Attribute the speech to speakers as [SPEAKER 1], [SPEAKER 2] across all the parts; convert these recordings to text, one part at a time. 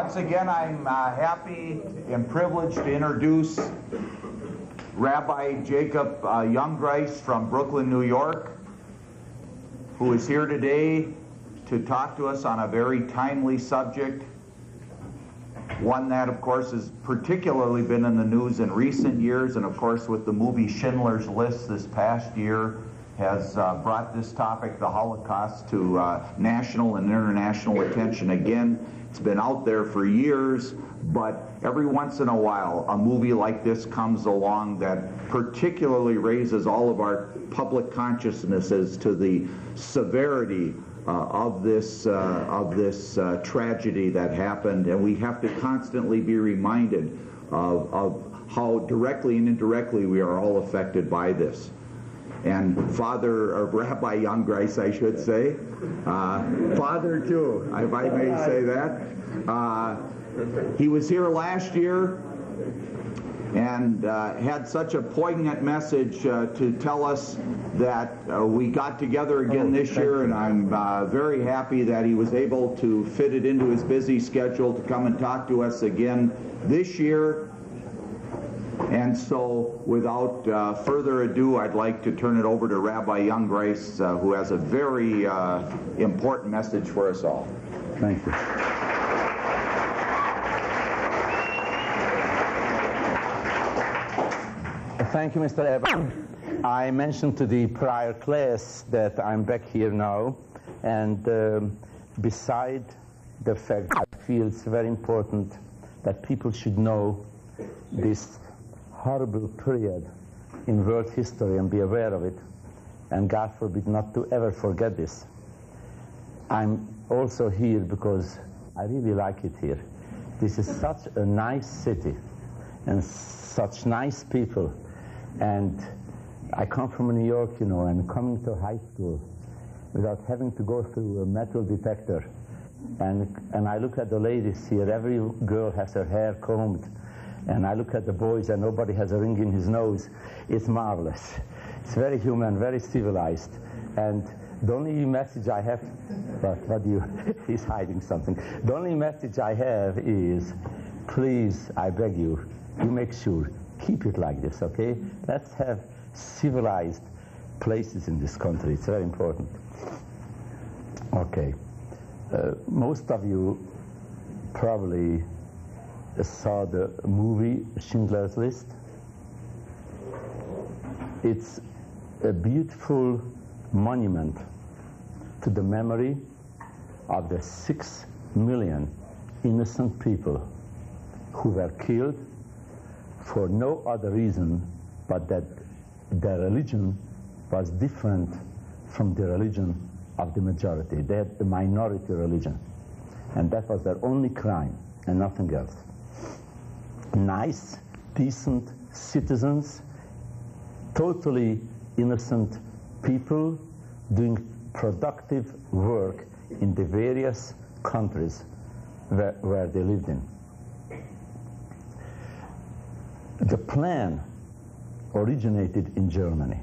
[SPEAKER 1] Once again, I'm happy and privileged to introduce Rabbi Jacob Jungreis from Brooklyn, New York, who is here today to talk to us on a very timely subject, one that, of course, has particularly been in the news in recent years, and of course with the movie Schindler's List this past year has brought this topic, the Holocaust, to national and international attention again. It's been out there for years, but every once in a while a movie like this comes along that particularly raises all of our public consciousnesses to the severity of this tragedy that happened, and we have to constantly be reminded of how directly and indirectly we are all affected by this. And Rabbi Jungreis, I should say, father too, if I may say that. He was here last year and had such a poignant message to tell us that we got together again this year, and I'm very happy that he was able to fit it into his busy schedule to come and talk to us again this year. And so, without further ado, I'd like to turn it over to Rabbi Jungreis, who has a very important message for us all.
[SPEAKER 2] Thank you. Thank you, Mr. Evans. I mentioned to the prior class that I'm back here now, and beside the fact that I feel it's very important that people should know this horrible period in world history and be aware of it, and God forbid not to ever forget this. I'm also here because I really like it here. This is such a nice city and such nice people, and I come from New York, you know, and coming to high school without having to go through a metal detector, and I look at the ladies here, every girl has her hair combed, and I look at the boys and nobody has a ring in his nose. It's marvelous. It's very human, very civilized. And the only message I have, he's hiding something. The only message I have is, please, I beg you, you make sure, keep it like this, okay? Let's have civilized places in this country. It's very important. Okay. Most of you probably saw the movie Schindler's List. It's a beautiful monument to the memory of the 6 million innocent people who were killed for no other reason but that their religion was different from the religion of the majority. They had the minority religion, and that was their only crime and nothing else. Nice, decent citizens, totally innocent people doing productive work in the various countries where they lived in. The plan originated in Germany.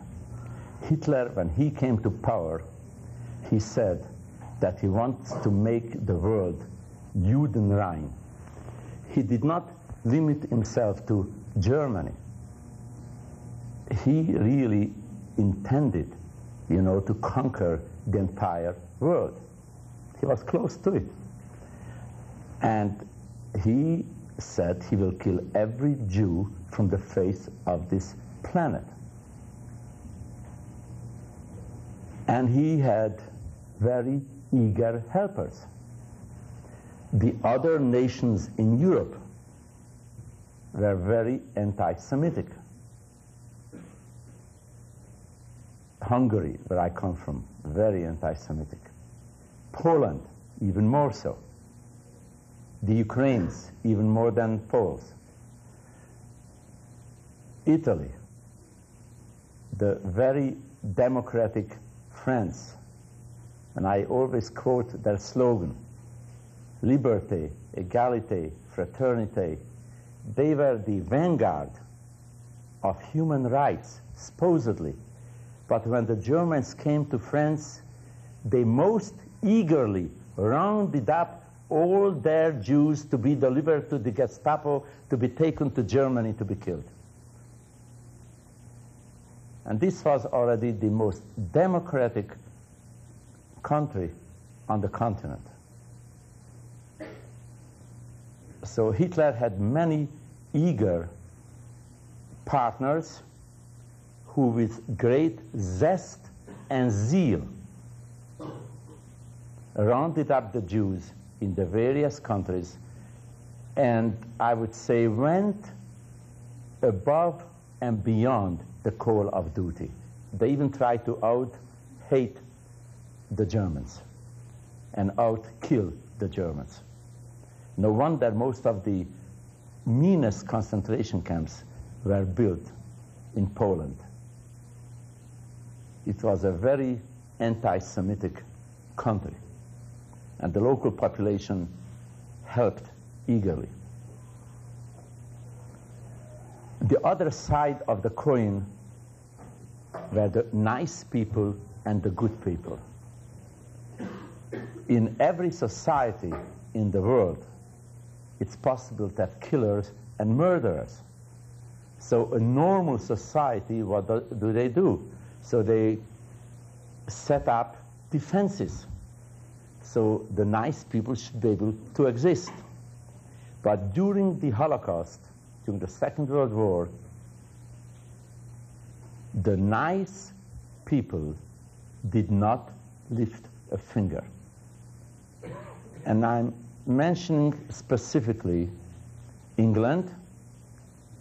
[SPEAKER 2] Hitler, when he came to power, he said that he wants to make the world Judenrein. He did not limit himself to Germany. He really intended, you know, to conquer the entire world. He was close to it. And he said he will kill every Jew from the face of this planet. And he had very eager helpers. The other nations in Europe were very anti-Semitic. Hungary, where I come from, very anti-Semitic. Poland, even more so. The Ukrainians, even more than Poles. Italy, the very democratic France, and I always quote their slogan, liberté, égalité, fraternité. They were the vanguard of human rights, supposedly. But when the Germans came to France, they most eagerly rounded up all their Jews to be delivered to the Gestapo, to be taken to Germany to be killed. And this was already the most democratic country on the continent. So Hitler had many eager partners who with great zest and zeal rounded up the Jews in the various countries, and I would say went above and beyond the call of duty. They even tried to out-hate the Germans and out-kill the Germans. No wonder most of the meanest concentration camps were built in Poland. It was a very anti-Semitic country, and the local population helped eagerly. The other side of the coin were the nice people and the good people. In every society in the world, it's possible to have killers and murderers. So a normal society, what do they do? So they set up defenses. So the nice people should be able to exist. But during the Holocaust, during the Second World War, the nice people did not lift a finger. And I'm mentioning specifically England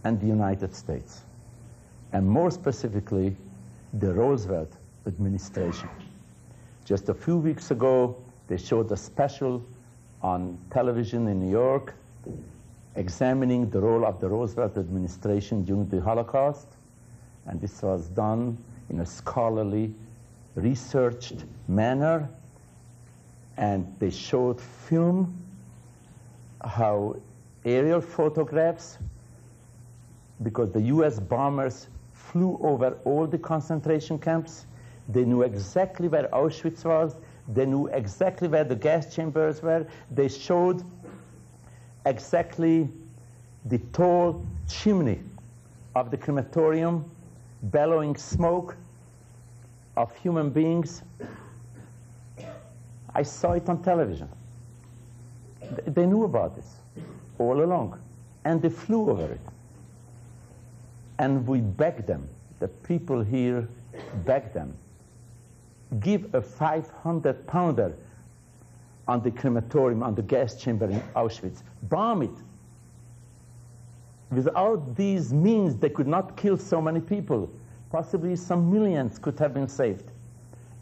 [SPEAKER 2] and the United States, and more specifically the Roosevelt administration. Just a few weeks ago, they showed a special on television in New York examining the role of the Roosevelt administration during the Holocaust, and this was done in a scholarly, researched manner, and they showed film how aerial photographs, because the US bombers flew over all the concentration camps, they knew exactly where Auschwitz was, they knew exactly where the gas chambers were, they showed exactly the tall chimney of the crematorium, bellowing smoke of human beings. I saw it on television. They knew about this all along, and they flew over it. And we begged them, the people here begged them, give a 500-pounder on the crematorium, on the gas chamber in Auschwitz. Bomb it. Without these means, they could not kill so many people. Possibly some millions could have been saved.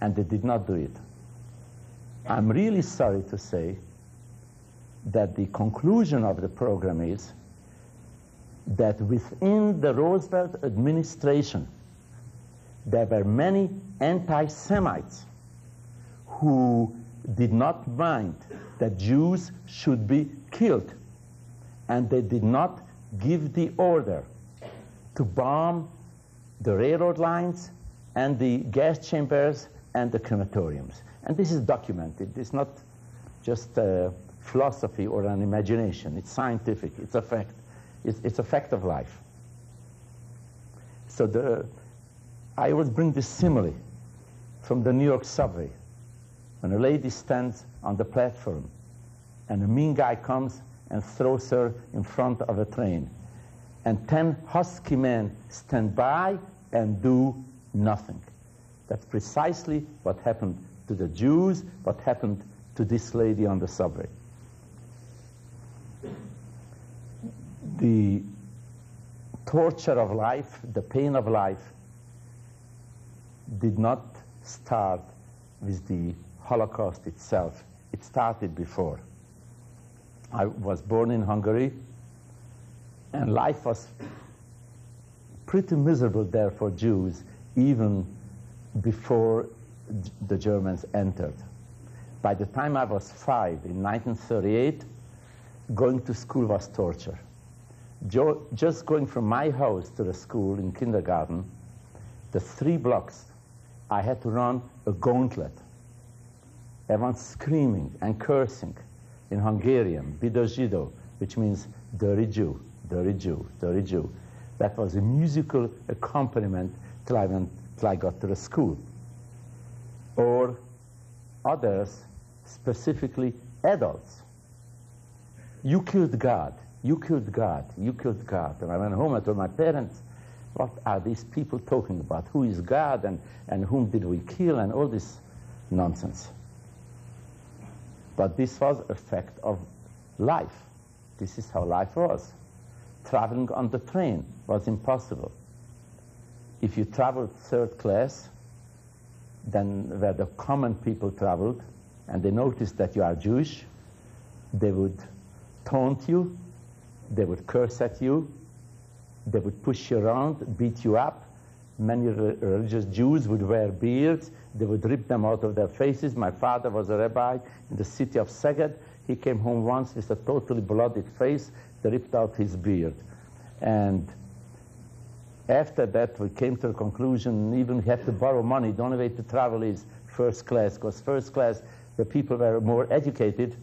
[SPEAKER 2] And they did not do it. I'm really sorry to say that the conclusion of the program is that within the Roosevelt administration, there were many anti-Semites who did not mind that Jews should be killed, and they did not give the order to bomb the railroad lines and the gas chambers and the crematoriums. And this is documented. It's not just a philosophy or an imagination. It's scientific. It's a fact. It's a fact of life. So I always bring this simile from the New York subway. When a lady stands on the platform and a mean guy comes and throws her in front of a train, and 10 husky men stand by and do nothing. That's precisely what happened to the Jews, what happened to this lady on the subway. The torture of life, the pain of life, did not start with the Holocaust itself. It started before. I was born in Hungary, and life was pretty miserable there for Jews, even before the Germans entered. By the time I was 5, in 1938, going to school was torture. Just going from my house to the school in kindergarten, the 3 blocks, I had to run a gauntlet. Everyone screaming and cursing, in Hungarian, Bidozido, which means dirty Jew, dirty Jew, dirty Jew. That was a musical accompaniment till I got to the school. Or others, specifically adults. You killed God, you killed God, you killed God. And I went home and told my parents, what are these people talking about? Who is God and whom did we kill and all this nonsense. But this was a fact of life. This is how life was. Traveling on the train was impossible. If you traveled third class, then where the common people traveled, and they noticed that you are Jewish, they would taunt you, they would curse at you, they would push you around, beat you up. Many religious Jews would wear beards. They would rip them out of their faces. My father was a rabbi in the city of Szeged. He came home once with a totally bloodied face. They ripped out his beard. And after that, we came to the conclusion, even we have to borrow money. The only way to travel is first class, because first class, the people were more educated,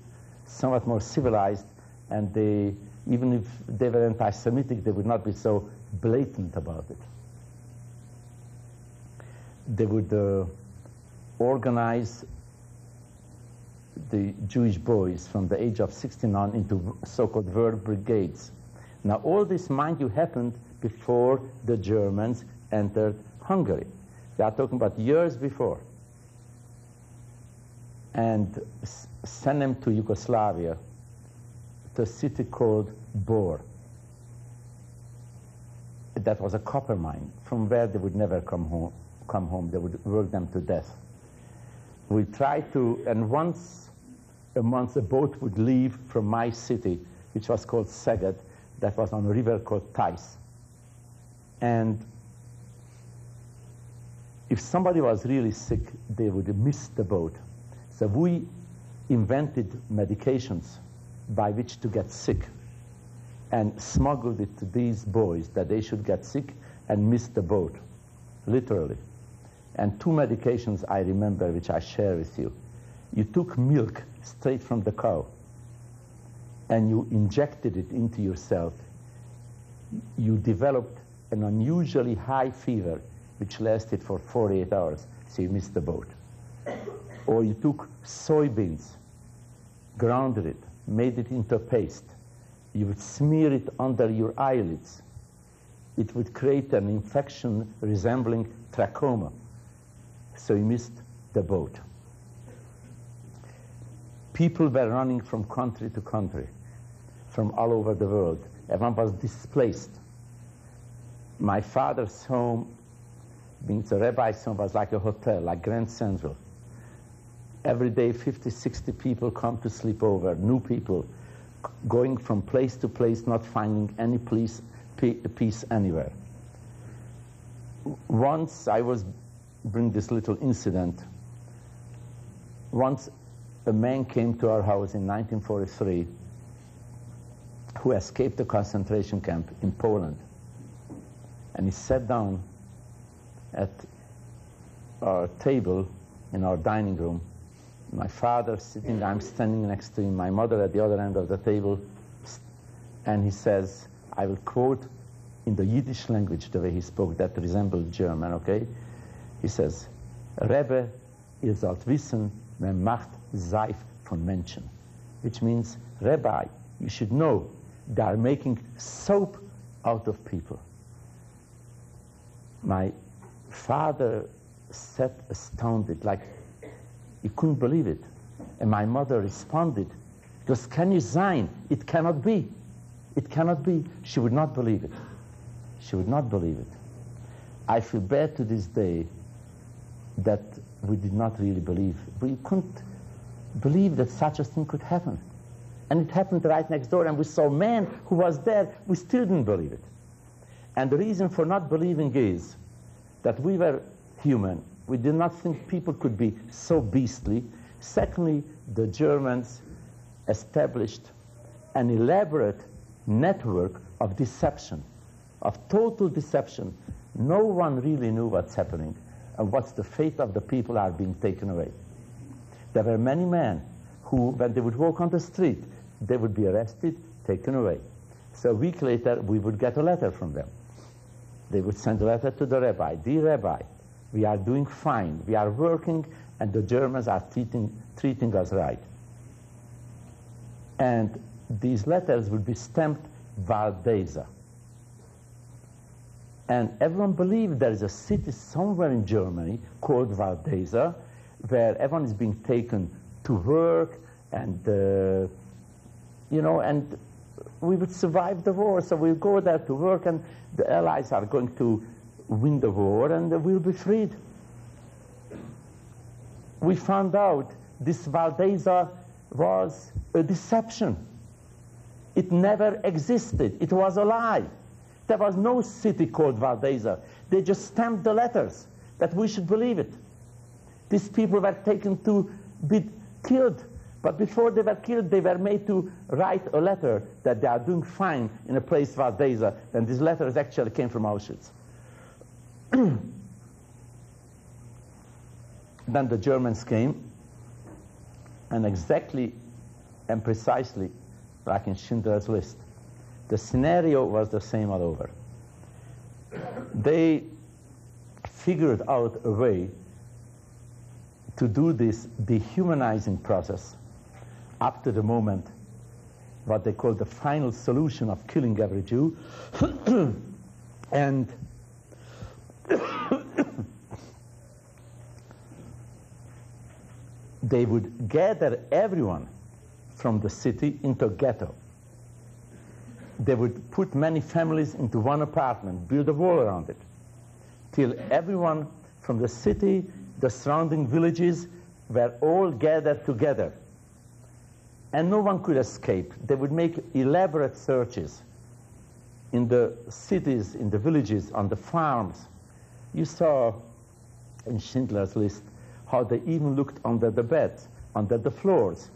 [SPEAKER 2] somewhat more civilized, and they, even if they were anti-Semitic, they would not be so blatant about it. They would organize the Jewish boys from the age of 16 on into so-called word brigades. Now, all this, mind you, happened before the Germans entered Hungary. They are talking about years before. And sent them to Yugoslavia, to a city called Bor. That was a copper mine, from where they would never come home. They would work them to death. We tried to, and once a month a boat would leave from my city, which was called Szeged, that was on a river called Theiss. And if somebody was really sick, they would miss the boat. So we invented medications by which to get sick and smuggled it to these boys that they should get sick and miss the boat, literally. And two medications I remember, which I share with you. You took milk straight from the cow and you injected it into yourself. You developed an unusually high fever, which lasted for 48 hours, so you missed the boat. Or you took soybeans, grounded it, made it into a paste. You would smear it under your eyelids. It would create an infection resembling trachoma, so you missed the boat. People were running from country to country, from all over the world. Everyone was displaced. My father's home, being a rabbi's home, was like a hotel, like Grand Central. Every day, 50, 60 people come to sleep over, new people, going from place to place, not finding any peace anywhere. Once, I was bring this little incident. Once a man came to our house in 1943 who escaped the concentration camp in Poland. And he sat down at our table in our dining room. My father sitting, I'm standing next to him, my mother at the other end of the table, and he says, I will quote in the Yiddish language the way he spoke, that resembled German, okay? He says, Rebbe, ihr sollt wissen, man macht Seif von Menschen. Which means, Rabbi, you should know, they are making soap out of people. My father sat astounded, like he couldn't believe it. And my mother responded, because can you sign? It cannot be. It cannot be. She would not believe it. She would not believe it. I feel bad to this day that we did not really believe. We couldn't believe that such a thing could happen. And it happened right next door, and we saw a man who was there. We still didn't believe it. And the reason for not believing is that we were human. We did not think people could be so beastly. Secondly, the Germans established an elaborate network of deception, of total deception. No one really knew what's happening and what's the fate of the people are being taken away. There were many men who, when they would walk on the street, they would be arrested, taken away. So a week later, we would get a letter from them. They would send a letter to the rabbi. Dear Rabbi, we are doing fine. We are working, and the Germans are treating us right. And these letters would be stamped Valdeza. And everyone believed there is a city somewhere in Germany called Valdeza, where everyone is being taken to work, and and we would survive the war. So we'll go there to work, and the Allies are going to win the war, and we'll be freed. We found out this Valdeza was a deception. It never existed. It was a lie. There was no city called Valdeza. They just stamped the letters that we should believe it. These people were taken to be killed. But before they were killed, they were made to write a letter that they are doing fine in a place Valdeza. And these letters actually came from Auschwitz. Then the Germans came, and exactly and precisely like in Schindler's List, the scenario was the same all over. They figured out a way to do this dehumanizing process up to the moment, what they call the final solution of killing every Jew. And they would gather everyone from the city into a ghetto. They would put many families into one apartment, build a wall around it, till everyone from the city, the surrounding villages, were all gathered together. And no one could escape. They would make elaborate searches in the cities, in the villages, on the farms. You saw in Schindler's List how they even looked under the beds, under the floors.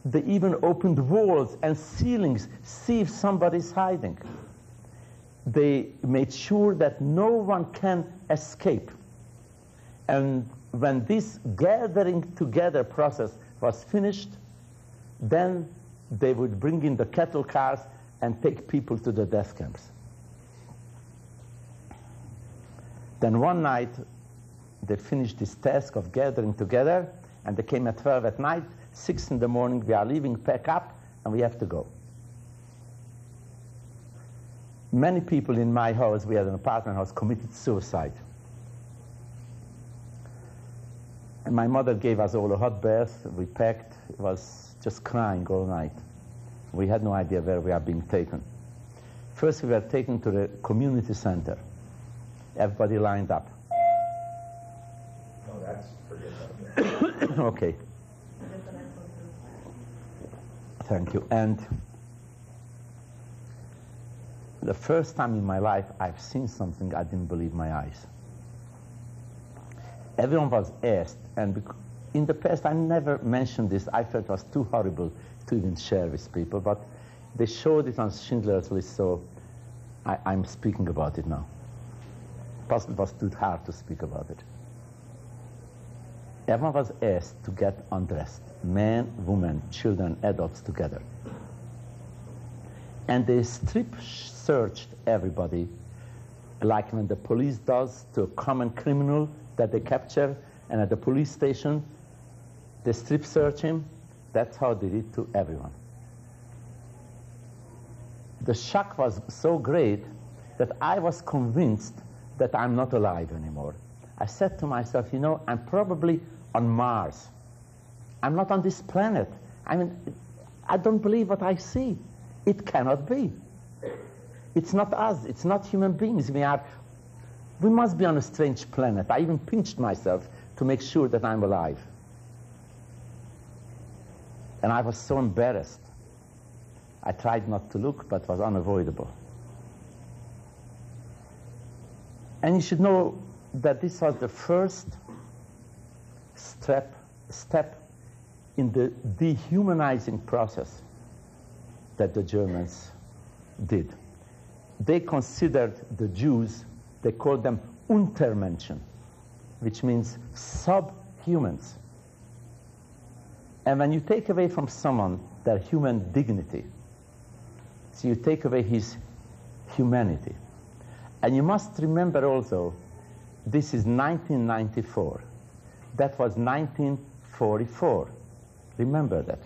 [SPEAKER 2] They even opened walls and ceilings, see if somebody's hiding. They made sure that no one can escape. And when this gathering together process was finished, then they would bring in the cattle cars and take people to the death camps. Then one night, they finished this task of gathering together, and they came at 12 at night, 6 in the morning, we are leaving, pack up, and we have to go. Many people in my house, we had an apartment house, committed suicide. And my mother gave us all a hot bath, we packed, it was just crying all night. We had no idea where we are being taken. First we were taken to the community center. Everybody lined up.
[SPEAKER 3] No, that's forget that.
[SPEAKER 2] Okay. Thank you. And the first time in my life I've seen something I didn't believe my eyes. Everyone was asked, and in the past I never mentioned this. I felt it was too horrible to even share with people, but they showed it on Schindler's List, so I'm speaking about it now. Possibly it was too hard to speak about it. Everyone was asked to get undressed, men, women, children, adults together. And they strip searched everybody, like when the police does to a common criminal that they capture, and at the police station, they strip search him. That's how they did to everyone. The shock was so great that I was convinced that I'm not alive anymore. I said to myself, you know, I'm probably on Mars. I'm not on this planet. I mean, I don't believe what I see. It cannot be. It's not us. It's not human beings. We must be on a strange planet. I even pinched myself to make sure that I'm alive. And I was so embarrassed. I tried not to look, but it was unavoidable. And you should know that this was the first step in the dehumanizing process that the Germans did. They considered the Jews, they called them Untermenschen, which means subhumans. And when you take away from someone their human dignity, so you take away his humanity. And you must remember also, this is 1994. That was 1944. Remember that.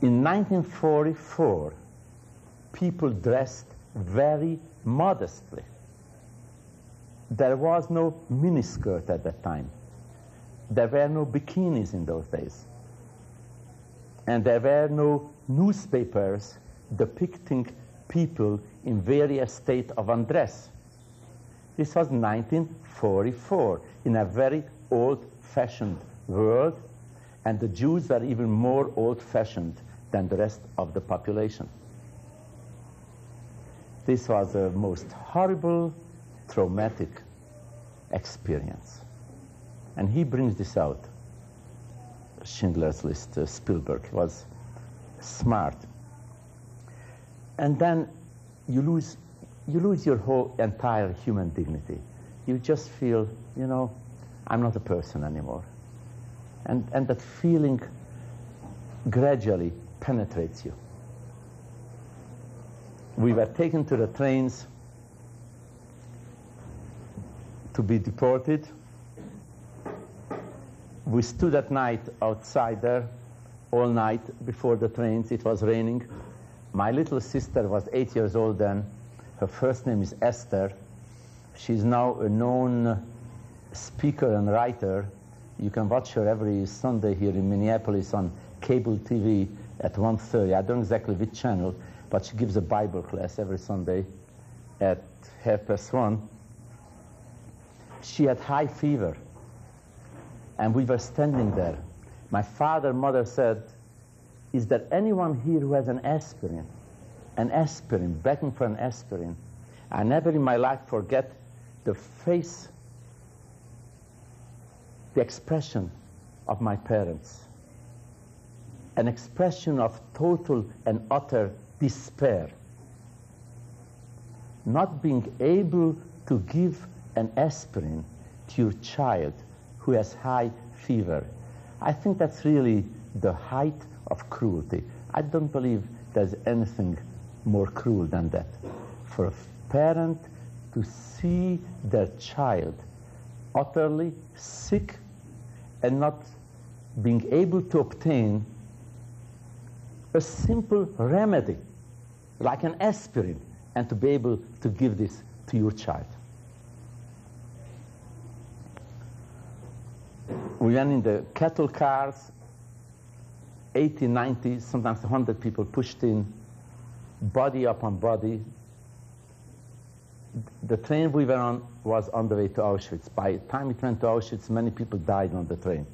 [SPEAKER 2] In 1944, people dressed very modestly. There was no miniskirt at that time. There were no bikinis in those days. And there were no newspapers depicting people in various states of undress. This was 1944, in a very old-fashioned world, and the Jews were even more old-fashioned than the rest of the population. This was a most horrible, traumatic experience. And he brings this out. Schindler's List, Spielberg was smart. And then you lose your whole entire human dignity. You just feel, you know, I'm not a person anymore. And that feeling gradually penetrates you. We were taken to the trains to be deported. We stood at night outside there all night before the trains. It was raining. My little sister was 8 years old then. Her first name is Esther. She's now a known speaker and writer. You can watch her every Sunday here in Minneapolis on cable TV at 1:30. I don't know exactly which channel, but she gives a Bible class every Sunday at 1:30. She had high fever, and we were standing there. My father and mother said, is there anyone here who has an aspirin? An aspirin, begging for an aspirin. I never in my life forget the face, the expression of my parents. An expression of total and utter despair. Not being able to give an aspirin to your child who has high fever. I think that's really the height of cruelty. I don't believe there's anything more cruel than that. For a parent to see their child utterly sick and not being able to obtain a simple remedy, like an aspirin, and to be able to give this to your child. We went in the cattle cars, 80, 90, sometimes 100 people pushed in, body upon body. The train we were on was on the way to Auschwitz. By the time it went to Auschwitz, many people died on the train.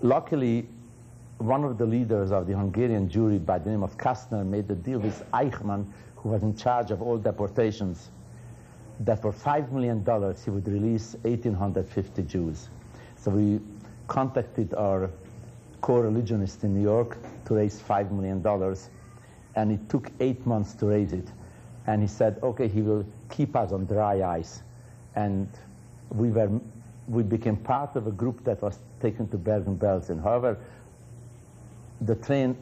[SPEAKER 2] Luckily, one of the leaders of the Hungarian Jewry by the name of Kastner made a deal with Eichmann, who was in charge of all deportations, that for $5 million he would release 1,850 Jews. So we contacted our co-religionist in New York to raise $5 million, and it took 8 months to raise it. And he said, okay, he will keep us on dry ice. And we became part of a group that was taken to Bergen-Belsen. However, the train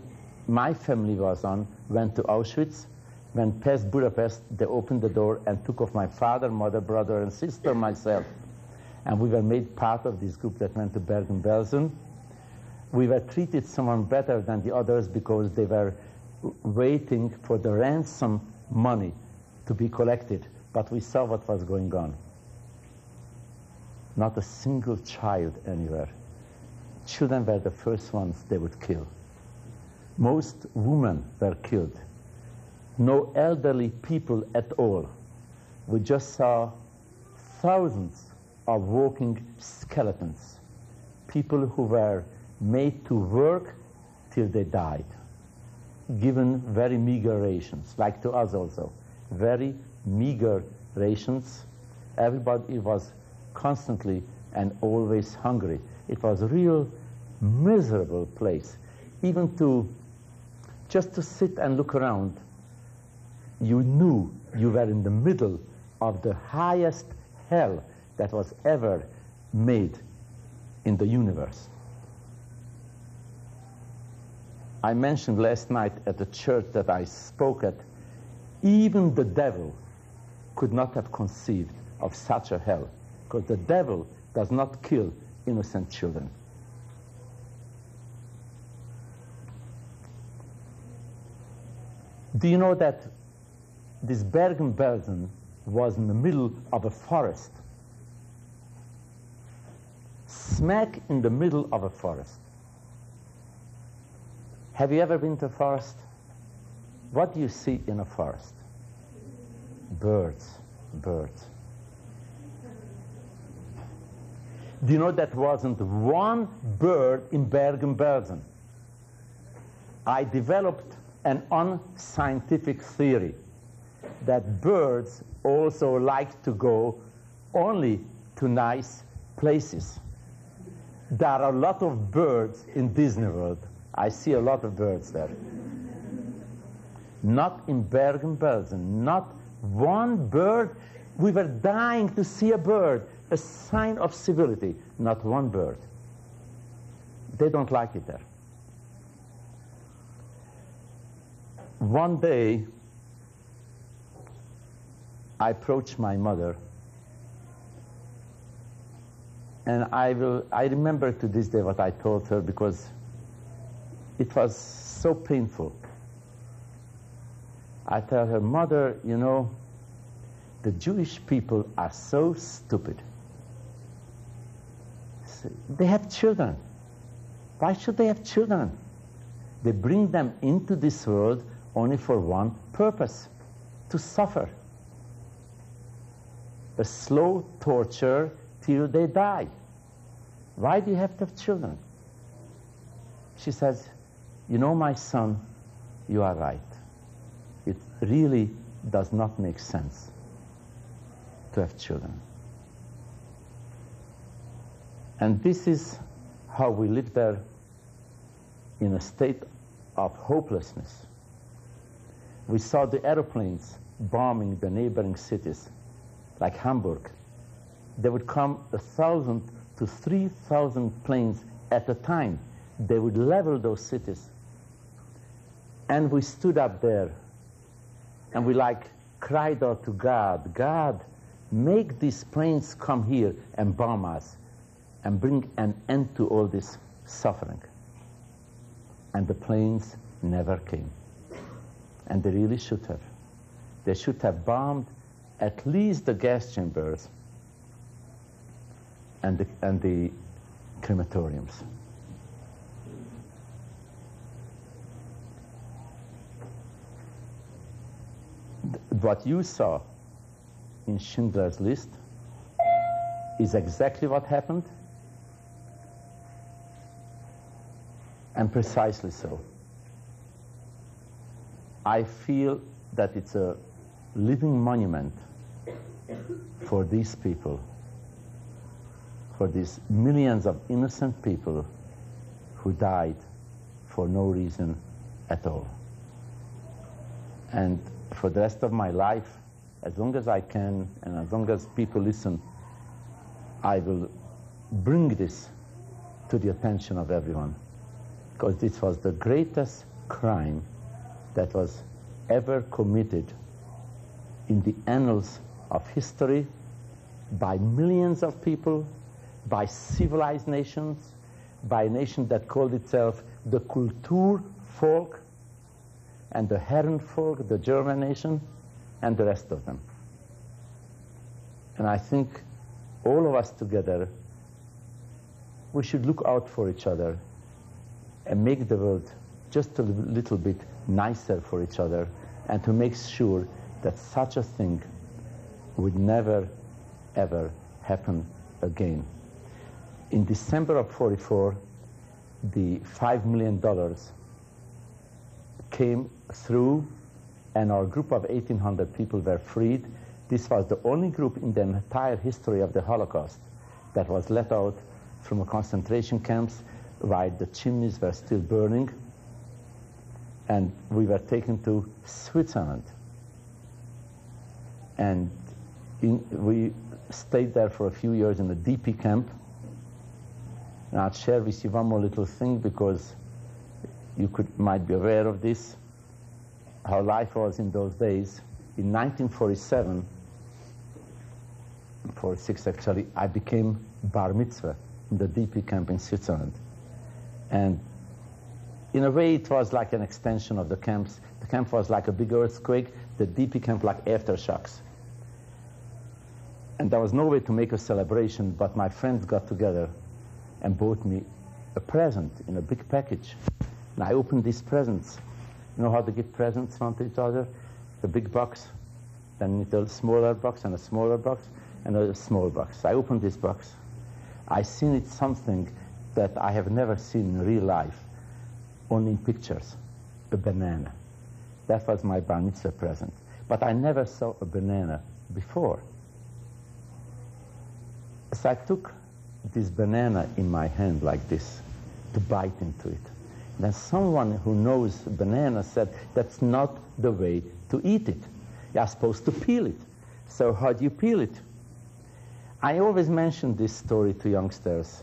[SPEAKER 2] my family was on went to Auschwitz. When past Budapest, they opened the door and took off my father, mother, brother, and sister, myself. And we were made part of this group that went to Bergen-Belsen. We were treated somewhat better than the others because they were waiting for the ransom money to be collected. But we saw what was going on. Not a single child anywhere. Children were the first ones they would kill. Most women were killed. No elderly people at all. We just saw thousands of walking skeletons. People who were made to work till they died, given very meager rations, like to us also. Very meager rations. Everybody was constantly and always hungry. It was a real miserable place. Even just to sit and look around, you knew you were in the middle of the highest hell that was ever made in the universe. I mentioned last night at the church that I spoke at, even the devil could not have conceived of such a hell, because the devil does not kill innocent children. Do you know that this Bergen-Belsen was in the middle of a forest? Smack in the middle of a forest. Have you ever been to a forest? What do you see in a forest? Birds, birds. Do you know that wasn't one bird in Bergen-Belsen? I developed an unscientific theory that birds also like to go only to nice places. There are a lot of birds in Disney World. I see a lot of birds there. Not in Bergen-Belsen, not one bird. We were dying to see a bird, a sign of civility, not one bird. They don't like it there. One day, I approached my mother, and I remember to this day what I told her, because it was so painful. I tell her, Mother, you know, the Jewish people are so stupid. They have children. Why should they have children? They bring them into this world only for one purpose, to suffer. A slow torture till they die. Why do you have to have children? She says, you know, my son, you are right. It really does not make sense to have children. And this is how we live there, in a state of hopelessness. We saw the airplanes bombing the neighboring cities, like Hamburg. They would come 1,000 to 3,000 planes at a time. They would level those cities. And we stood up there, and we cried out to God, God, make these planes come here and bomb us, and bring an end to all this suffering. And the planes never came. And they really should have. They should have bombed at least the gas chambers and the crematoriums. What you saw in Schindler's List is exactly what happened, and precisely so. I feel that it's a living monument for these people, for these millions of innocent people who died for no reason at all. And for the rest of my life, as long as I can, and as long as people listen, I will bring this to the attention of everyone, because this was the greatest crime that was ever committed in the annals of history by millions of people, by civilized nations, by a nation that called itself the Kulturvolk, and the Herrenvolk, the German nation, and the rest of them. And I think all of us together, we should look out for each other and make the world just a little bit nicer for each other, and to make sure that such a thing would never, ever happen again. In December of '44, the $5 million came through, and our group of 1,800 people were freed. This was the only group in the entire history of the Holocaust that was let out from a concentration camps while the chimneys were still burning, and we were taken to Switzerland. And we stayed there for a few years in the DP camp. And I'll share with you one more little thing, because you might be aware of this, how life was in those days. In 1947, 46 actually, I became bar mitzvah in the DP camp in Switzerland. And in a way, it was like an extension of the camps. The camp was like a big earthquake, the DP camp like aftershocks. And there was no way to make a celebration, but my friends got together and bought me a present in a big package. And I opened these presents. You know how they give presents one to each other? A big box, then a smaller box, and a smaller box, and a small box. I opened this box. I seen it something that I have never seen in real life, only in pictures, a banana. That was my bar mitzvah present. But I never saw a banana before. So I took this banana in my hand like this to bite into it. Then someone who knows banana said, that's not the way to eat it. You're supposed to peel it. So how do you peel it? I always mention this story to youngsters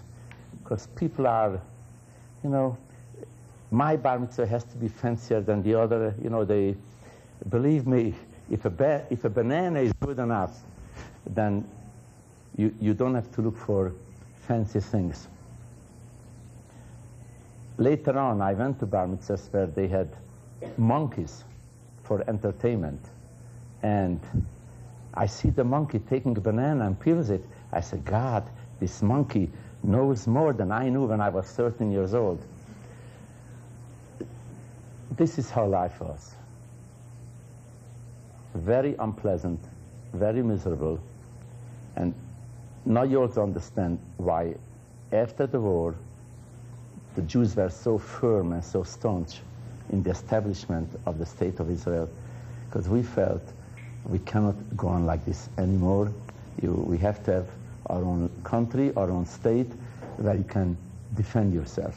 [SPEAKER 2] because people are, you know, my bar mitzvah has to be fancier than the other. You know, they believe me, if a banana is good enough, then you don't have to look for fancy things. Later on, I went to bar mitzvahs where they had monkeys for entertainment. And I see the monkey taking a banana and peels it. I said, God, this monkey knows more than I knew when I was 13 years old. This is how life was. Very unpleasant, very miserable. And now you also understand why, after the war, the Jews were so firm and so staunch in the establishment of the State of Israel, because we felt we cannot go on like this anymore. We have to have our own country, our own state, where you can defend yourself.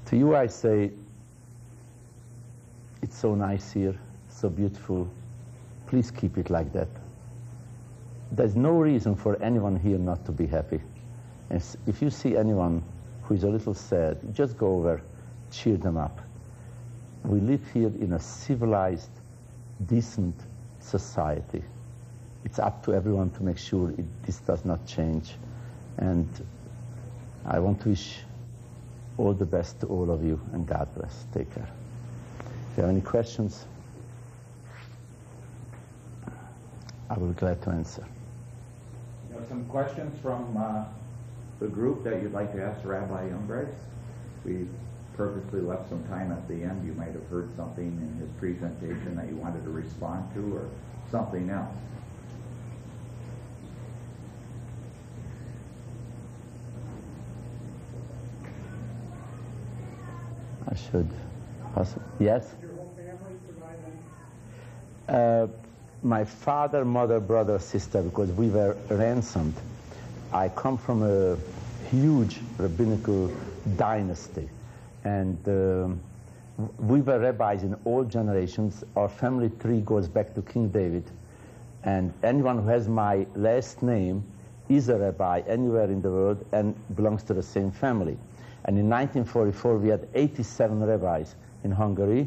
[SPEAKER 2] To you I say, it's so nice here, so beautiful. Please keep it like that. There's no reason for anyone here not to be happy. And if you see anyone who is a little sad, just go over, cheer them up. We live here in a civilized, decent society. It's up to everyone to make sure this does not change. And I want to wish all the best to all of you, and God bless. Take care. If you have any questions, I will be glad to answer.
[SPEAKER 1] You have some questions from the group that you'd like to ask Rabbi Jungreis? We purposely left some time at the end. You might have heard something in his presentation that you wanted to respond to, or something else.
[SPEAKER 2] I should. Yes?
[SPEAKER 4] Your whole family survived?
[SPEAKER 2] My father, mother, brother, sister, because we were ransomed. I come from a huge rabbinical dynasty, and we were rabbis in all generations. Our family tree goes back to King David, and anyone who has my last name is a rabbi anywhere in the world and belongs to the same family. And in 1944, we had 87 rabbis in Hungary,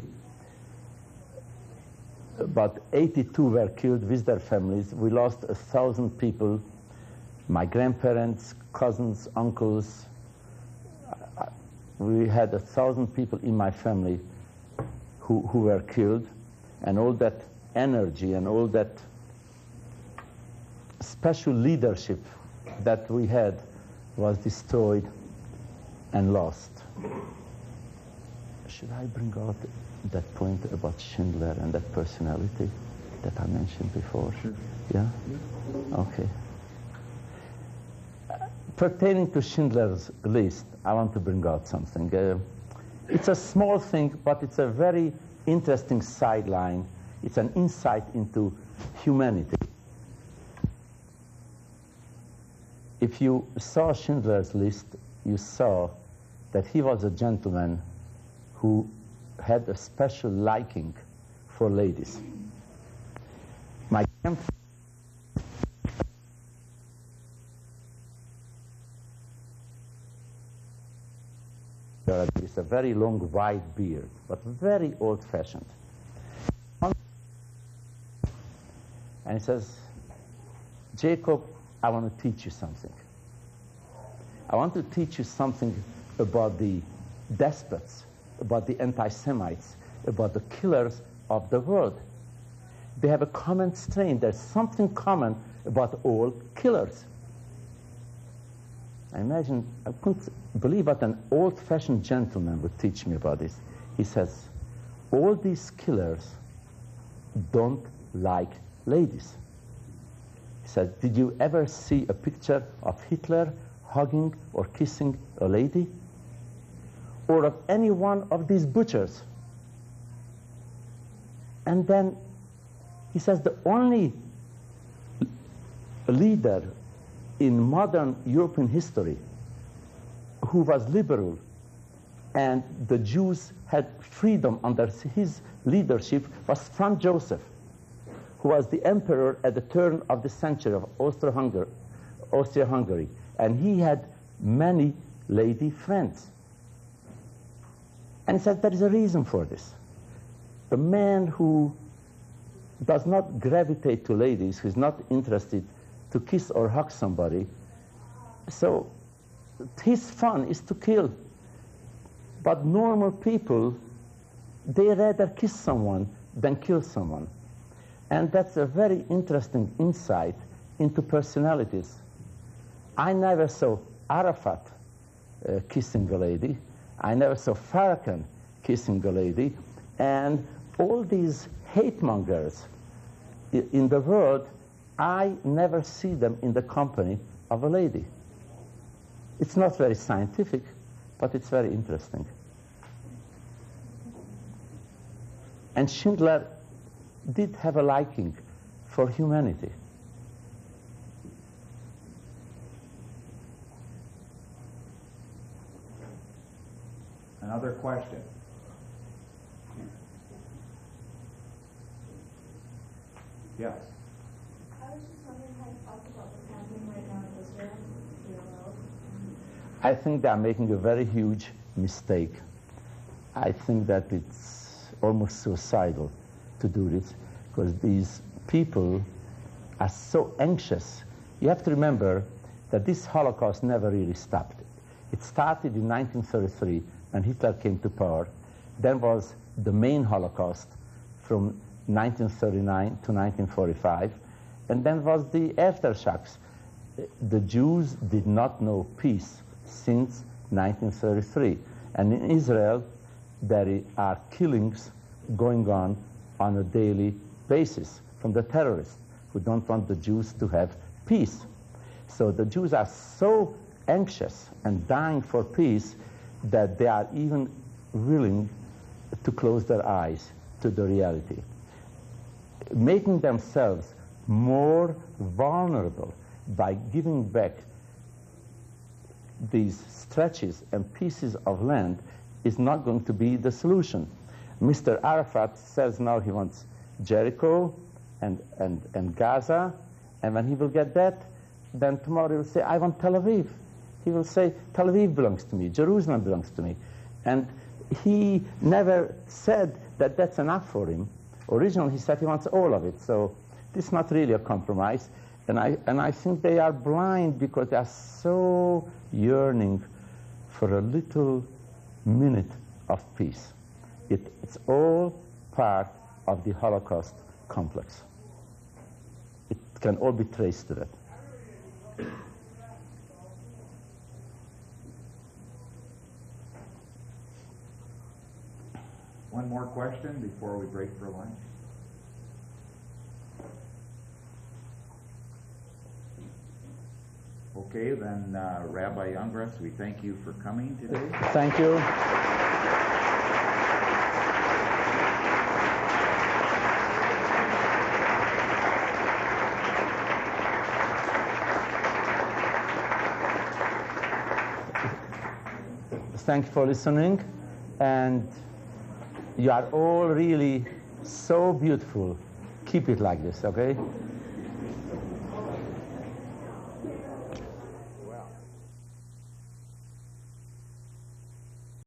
[SPEAKER 2] but 82 were killed with their families. We lost 1,000 people, my grandparents, cousins, uncles. We had 1,000 people in my family who were killed, and all that energy and all that special leadership that we had was destroyed and lost. Should I bring out that point about Schindler and that personality that I mentioned before?
[SPEAKER 1] Sure.
[SPEAKER 2] Yeah? Okay. Pertaining to Schindler's List, I want to bring out something. It's a small thing, but it's a very interesting sideline. It's an insight into humanity. If you saw Schindler's List, you saw that he was a gentleman who had a special liking for ladies. My grandfather with a very long white beard, but very old-fashioned. And he says, Jacob, I want to teach you something. I want to teach you something about the despots, about the anti-Semites, about the killers of the world. They have a common strain. There's something common about all killers. I imagine, I couldn't believe what an old-fashioned gentleman would teach me about this. He says, all these killers don't like ladies. He said, did you ever see a picture of Hitler hugging or kissing a lady? Or of any one of these butchers? And then he says the only leader in modern European history who was liberal and the Jews had freedom under his leadership was Franz Joseph, who was the emperor at the turn of the century of Austria-Hungary. And he had many lady friends. And he said there is a reason for this. A man who does not gravitate to ladies, who is not interested to kiss or hug somebody, so his fun is to kill. But normal people, they rather kiss someone than kill someone. And that's a very interesting insight into personalities. I never saw Arafat kissing a lady. I never saw Farrakhan kissing a lady. And all these hate mongers in the world, I never see them in the company of a lady. It's not very scientific, but it's very interesting. And Schindler did have a liking for humanity.
[SPEAKER 1] Another question. Yes.
[SPEAKER 4] I was just wondering how you talk about what's happening right now in Israel. Do you know?
[SPEAKER 2] I think they are making a very huge mistake. I think that it's almost suicidal to do this, because these people are so anxious. You have to remember that this Holocaust never really stopped. It started in 1933 when Hitler came to power. Then was the main Holocaust from 1939 to 1945. And then was the aftershocks. The Jews did not know peace since 1933. And in Israel, there are killings going on a daily basis from the terrorists who don't want the Jews to have peace. So the Jews are so anxious and dying for peace that they are even willing to close their eyes to the reality, making themselves more vulnerable by giving back these stretches and pieces of land is not going to be the solution. Mr. Arafat says now he wants Jericho and Gaza, and when he will get that, then tomorrow he will say, I want Tel Aviv. He will say, Tel Aviv belongs to me, Jerusalem belongs to me. And he never said that that's enough for him. Originally, he said he wants all of it. So this is not really a compromise. And I think they are blind because they are so yearning for a little minute of peace. It's all part of the Holocaust complex. It can all be traced to that.
[SPEAKER 1] One more question before we break for lunch. Okay, then Rabbi Jungreis, we thank you for coming today.
[SPEAKER 2] Thank you. Thank you for listening, and you are all really so beautiful. Keep it like this, okay?